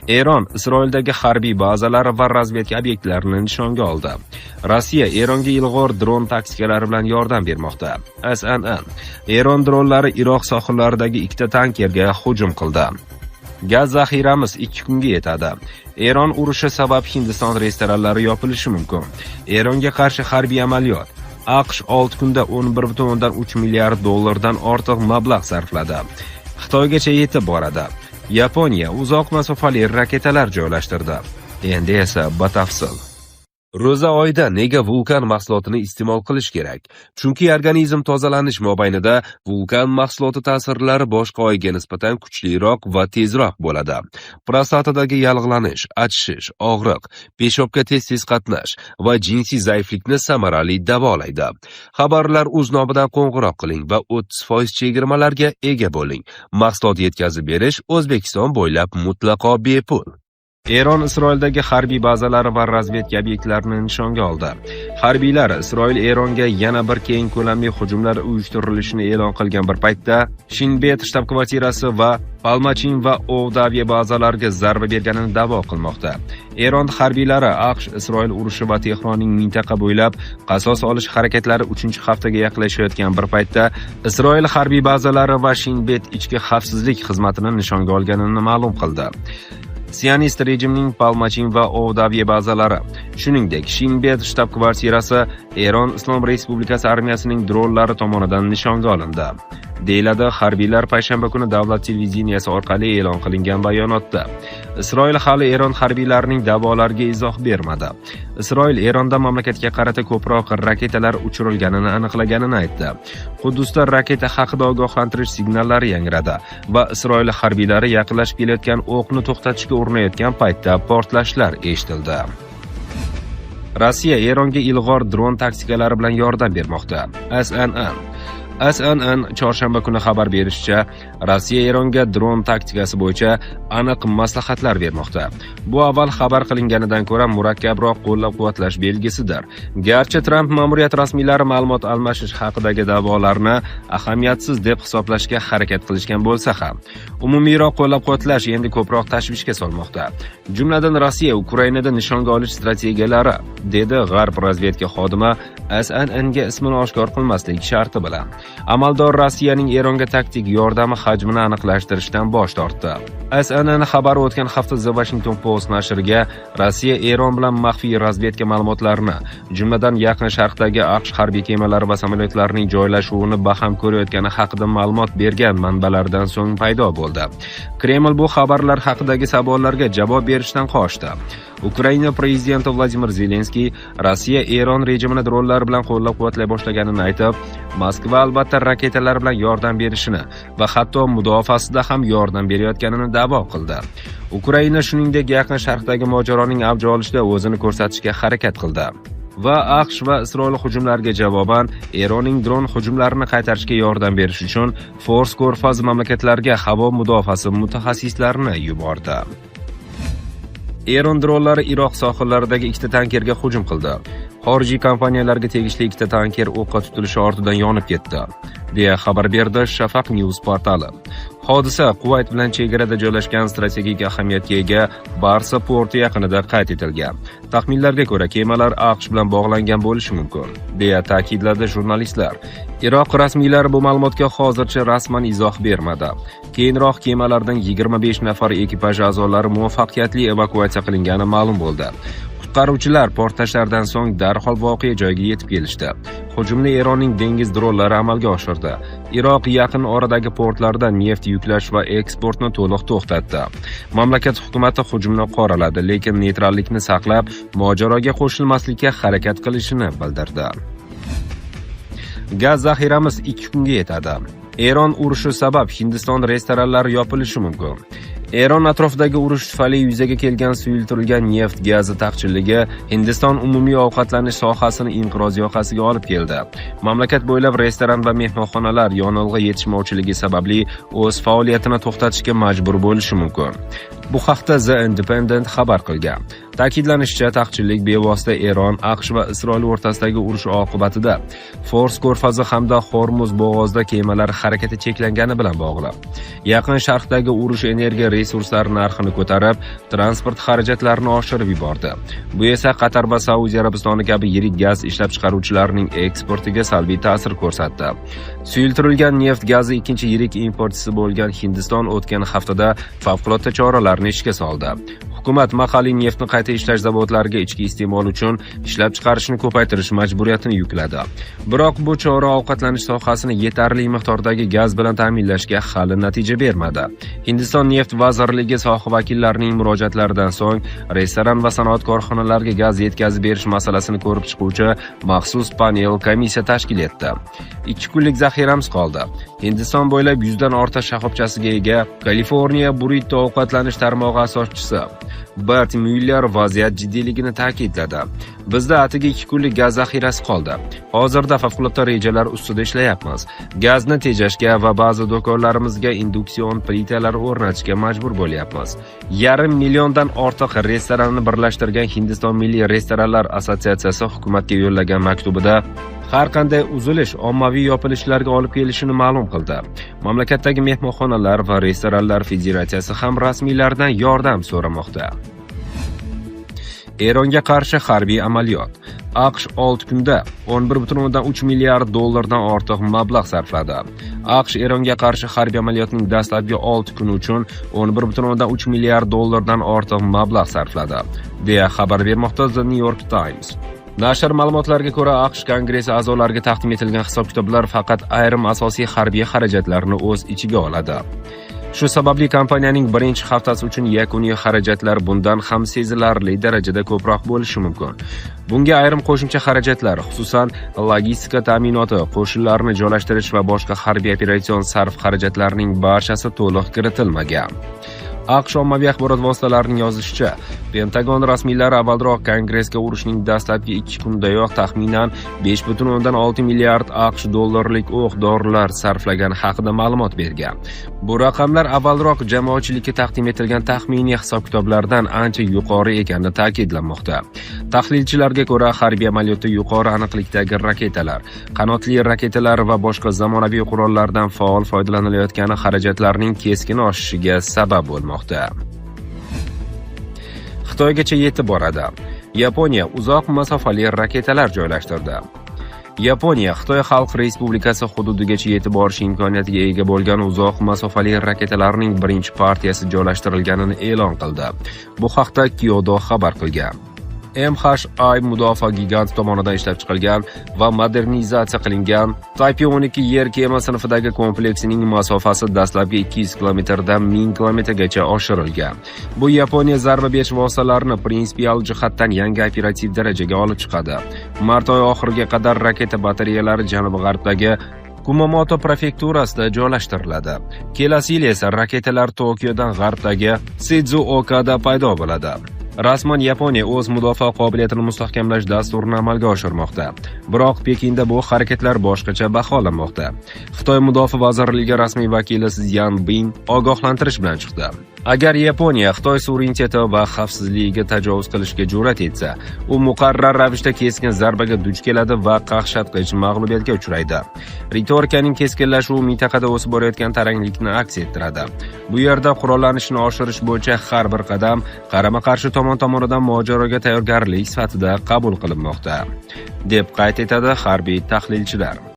Eron Isroildagi harbiy bazalar va razvedka obyektlarini nishonga oldi. Rossiya Eronga ilg'or dron taktikalari bilan yordam bermoqda. CNN Eron dronlari Iroq sohillaridagi ikkita tankerga hujum qildi. Gaz zaxiramiz 2 kunga yetadi. Eron urushi sabab Hindiston restoranlari yopilishi mumkin. Eronga qarshi harbiy amaliyot. AQSh 6 kunda 11,3 milliard dollardan ortiq mablag' sarfladi. Xitoygacha yetib boradi. Yaponiya uzoq masofali raketalar joylashtirdi. Endi esa batafsil. Ro'za oyida nega vulkan mahsulotini iste'mol qilish kerak? Chunki organizm tozalanish mobaynida vulkan mahsuloti ta'sirlari boshqa oyga nisbatan kuchliroq va tezroq bo'ladi. Prostatadagi yallig'lanish, achishish, og'riq, peshobga tez-tez qatnash va jinsiy zaiflikni samarali davolaydi. Xabarlar uz nomidan qo'ng'iroq qiling va 30% chegirmalarga ega bo'ling. Mahsulot yetkazib berish O'zbekiston bo'ylab mutlaqo bepul. Eron Isroildagi harbiy bazalari va razvedka obyektlarini nishonga oldi. Harbiylar Isroil Eronga yana bir keng ko'lamli hujumlar uyushtirilishini e'lon qilgan bir paytda Shin Bet shtab-kvartirasi va Palmachin va Ovdaviya bazalariga zarba berganini da'vo qilmoqda. Eron harbiylari AQSh Isroil urushi va Tehronning mintaqa bo'ylab qasos olish harakatlari 3-haftaga yaqinlashayotgan bir paytda Isroil harbiy bazalari va Shin Bet ichki xavfsizlik xizmatini nishonga olganini ma'lum qildi. Sionist rejimning Palmachin va Ovdaviya bazalari, shuningdek Shin Bet shtab-kvartirasi Eron Islom Respublikasi armiyasining dronlari tomonidan nishonga olindi, deyiladi harbiylar payshanba kuni davlat televideniyasi orqali e'lon qilingan bayonotda. Isroil hali Eron harbiylarining da'volariga izoh bermadi. Isroil Eronda mamlakatga qarata ko'proq raketalar uchirilganini aniqlaganini aytdi. Quddusda raketa haqida ogohlantirish signallari yangradi va Isroil harbiylari yaqinlashib kelayotgan o'qni to'xtatishga urinayotgan paytda portlashlar eshitildi. Rossiya Eronga ilg'or dron taktikalari bilan yordam bermoqda. CNN chorshanba kuni xabar berishicha, Rossiya Eronga dron taktikasi bo'yicha aniq maslahatlar bermoqda. Bu avval xabar qilinganidan ko'ra murakkabroq qo'llab-quvvatlash belgisidir. Garchi Tramp ma'muriyat rasmiylari ma'lumot almashish haqidagi da'volarni ahamiyatsiz deb hisoblashga harakat qilishgan bo'lsa ham, umumiyroq qo'llab-quvvatlash endi ko'proq tashvishga solmoqda. Jumladan Rossiya Ukrainada nishonga olish strategiyalari, dedi G'arb razvedka xodimi SNNga ismini oshkor qilmaslik sharti bilan. Amaldor Rossiyaning Eronga taktik yordami hajmini aniqlashtirishdan bosh tortdi. CNN xabari o'tgan hafta The Washington Post nashriga Rossiya Eron bilan maxfiy razvedka ma'lumotlarini, jumladan Yaqin Sharqdagi AQSh harbiy kemalari va samolyotlarining joylashuvini baham ko'rayotgani haqida ma'lumot bergan manbalardan so'ng paydo bo'ldi. Kreml bu xabarlar haqidagi savollarga javob berishdan qochdi. Ukraina prezidenti Vladimir Zelenskiy Rossiya Eron rejimini dronlar bilan qo'llab-quvvatlay boshlaganini aytib, Moskva albatta raketalar bilan yordam berishini va hatto mudofaasida ham yordam berayotganini da'vo qildi. Ukraina shuningdek Yaqin Sharqdagi mojaroning avj olishida o'zini ko'rsatishga harakat qildi va AQSh va Isroil hujumlariga javoban Eronning dron hujumlarini qaytarishga yordam berish uchun Fors ko'rfazi mamlakatlariga havo mudofaasi mutaxassislarini yubordi. Eron dronlari Iroq sohillaridagi ikkita tankerga hujum qildi. Xorijiy kompaniyalarga tegishli ikkita tanker o'qqa tutilishi ortidan yonib ketdi, deya xabar berdi Shafaq News portali. Hodisa Kuvayt bilan chegarada joylashgan strategik ahamiyatga ega Barsa porti yaqinida qayd etilgan. Taxminlarga ko'ra, kemalar AQSh bilan bog'langan bo'lishi mumkin, deya ta'kidladi jurnalistlar. Iroq rasmiylari bu ma'lumotga hozircha rasman izoh bermadi. Keyinroq kemalardan 25 nafar ekipaj a'zolari muvaffaqiyatli evakuatsiya qilingani ma'lum bo'ldi. Qutqaruvchilar portlashlardan so'ng darhol voqea joyiga yetib kelishdi. Hujumni Eronning dengiz dronlari amalga oshirdi. Iroq yaqin oradagi portlarda neft yuklash va eksportni to'liq to'xtatdi. Mamlakat hukumati hujumni qoraladi, lekin neytrallikni saqlab, mojaroga qo'shilmaslikka harakat qilishini bildirdi. Gaz zaxiramiz 2 kunga yetadi. Eron urushi sabab Hindiston restoranlari yopilishi mumkin. Eron atrofidagi urush tufayli yuzaga kelgan suyultirilgan neft gazi taqchilligi Hindiston umumiy ovqatlanish sohasini inqiroz yoqasiga olib keldi. Mamlakat bo'ylab restoran va mehmonxonalar yonilg'i yetishmovchiligi sababli o'z faoliyatini to'xtatishga majbur bo'lishi mumkin. Bu haqda The Independent xabar qilgan. Ta'kidlanishicha, taqchillik bevosita Eron, AQSh va Isroil o'rtasidagi urush oqibatida Fors ko'rfazi hamda Hormuz bo'g'ozida kemalar harakati cheklangani bilan bog'liq. Yaqin Sharqdagi urush energiya resurslari narxini ko'tarib, transport xarajatlarini oshirib yubordi. Bu esa Qatar va Saudiya Arabistoni kabi yirik gaz ishlab chiqaruvchilarining eksportiga salbiy ta'sir ko'rsatdi. Suyultirilgan neft gazi ikkinchi yirik importchisi bo'lgan Hindiston o'tgan haftada favqulodda choralarni ishga soldi. Hukumat mahalliy neftni qayta ishlash zavodlariga ichki iste'mol uchun ishlab chiqarishni ko'paytirish majburiyatini yukladi. Biroq bu chora ovqatlanish sohasini yetarli miqdordagi gaz bilan ta'minlashga hali natija bermadi. Hindiston neft vazirligi soha vakillarining murojaatlaridan so'ng restoran va sanoat korxonalariga gaz yetkazib berish masalasini ko'rib chiquvchi maxsus panel komissiya tashkil etdi. 2 kunlik zaxiramiz qoldi. Hindiston bo'ylab 100 dan ortiq shoxobchasiga ega Kaliforniya Burrito ovqatlanish tarmog'i asoschisi Bert Müller vaziyat jiddiyligini ta'kidladi. Bizda atigi 2 kunlik gaz zaxirasi qoldi. Hozirda favqulodda rejalar ustida ishlayapmiz. Gazni tejashga va ba'zi do'konlarimizga induksion plitalar o'rnatishga majbur bo'lyapmiz. 500 milliondan ortiq restoranni birlashtirgan Hindiston Milliy restoranlar assotsiatsiyasi hukumatga yo'llagan maktubida har qanday uzilish ommaviy yopilishlarga olib kelishini ma'lum qildi. Mamlakatdagi mehmonxonalar va restoranlar federatsiyasi ham rasmiylardan yordam so'ramoqda. Eronga qarshi harbiy amaliyot. AQSh 6 kunda 11,3 milliard dollardan ortiq mablag' sarfladi. AQSh Eronga qarshi harbiy amaliyotning dastlabki 6 kuni uchun 11,3 milliard dollardan ortiq mablag' sarfladi, deya xabar bermoqda The New York Times. Nashr ma'lumotlariga ko'ra, AQSh Kongressi a'zolariga taqdim etilgan hisob-kitoblar faqat ayrim asosiy harbiy xarajatlarni o'z ichiga oladi. Shu sababli kompaniyaning birinchi haftasi uchun yakuniy xarajatlar bundan ham sezilarli darajada ko'proq bo'lishi mumkin. Bunga ayrim qo'shimcha xarajatlar, xususan logistika ta'minoti, qo'shinlarni joylashtirish va boshqa harbiy operatsion sarf xarajatlarining barchasi to'liq kiritilmagan. AQSh ommaviy axborot vositalarining yozishicha, Pentagon rasmiylari avvalroq Kongressga urushning dastlabki 2 kunidayoq taxminan 5,6 milliard AQSh dollarlik o'q-dorilar sarflagan haqida ma'lumot bergan. Bu raqamlar avvalroq jamoatchilikka taqdim etilgan taxminiy hisob-kitoblardan ancha yuqori ekani ta'kidlanmoqda. Tahlilchilarga ko'ra, harbiy amaliyotda yuqori aniqlikdagi raketalar, qanotli raketalar va boshqa zamonaviy qurollardan faol foydalanilayotgani xarajatlarning keskin oshishiga sabab bo'lmoqda. Xitoygacha yetib boradi. Yaponiya uzoq masofali raketalar joylashtirdi. Yaponiya Xitoy Xalq Respublikasi hududigacha yetib borish imkoniyatiga ega bo'lgan uzoq masofali raketalarning birinchi partiyasi joylashtirilganini e'lon qildi. Bu haqda Kyodo xabar qilgan. MHI mudofaa giganti tomonidan ishlab chiqilgan va modernizatsiya qilingan Type 12 yer kema sinfidagi kompleksining masofasi dastlabki 200 kilometrdan 1000 kilometrgacha oshirilgan. Bu Yaponiya zarba berish vositalarini prinsipial jihatdan yangi operativ darajaga olib chiqadi. Mart oyi oxiriga qadar raketa batareyalari janubi-g'arbdagi Kumamoto prefekturasida joylashtiriladi. Kelasi yil esa raketalar Tokiodan g'arbdagi Shizuokada paydo bo'ladi. Rasman Yaponiya o'z mudofaa qobiliyatini mustahkamlash dasturini amalga oshirmoqda. Biroq Pekinda bu harakatlar boshqacha baholanmoqda. Xitoy mudofaa vazirligi rasmiy vakili Yan Bin ogohlantirish bilan chiqdi. Agar Yaponiya Xitoy suvereniteti va xavfsizligiga tajovuz qilishga jur'at etsa, u muqarrar ravishda keskin zarbaga duch keladi va qaqshatqich mag'lubiyatga uchraydi. Ritorikaning keskinlashuvi mintaqada o'sib borayotgan taranglikni aks ettiradi. Bu yerda qurollanishni oshirish bo'yicha har bir qadam qarama-qarshi tomonidan mojaroga tayyorgarlik sifatida qabul qilinmoqda, deb qayd etadi harbiy tahlilchilar.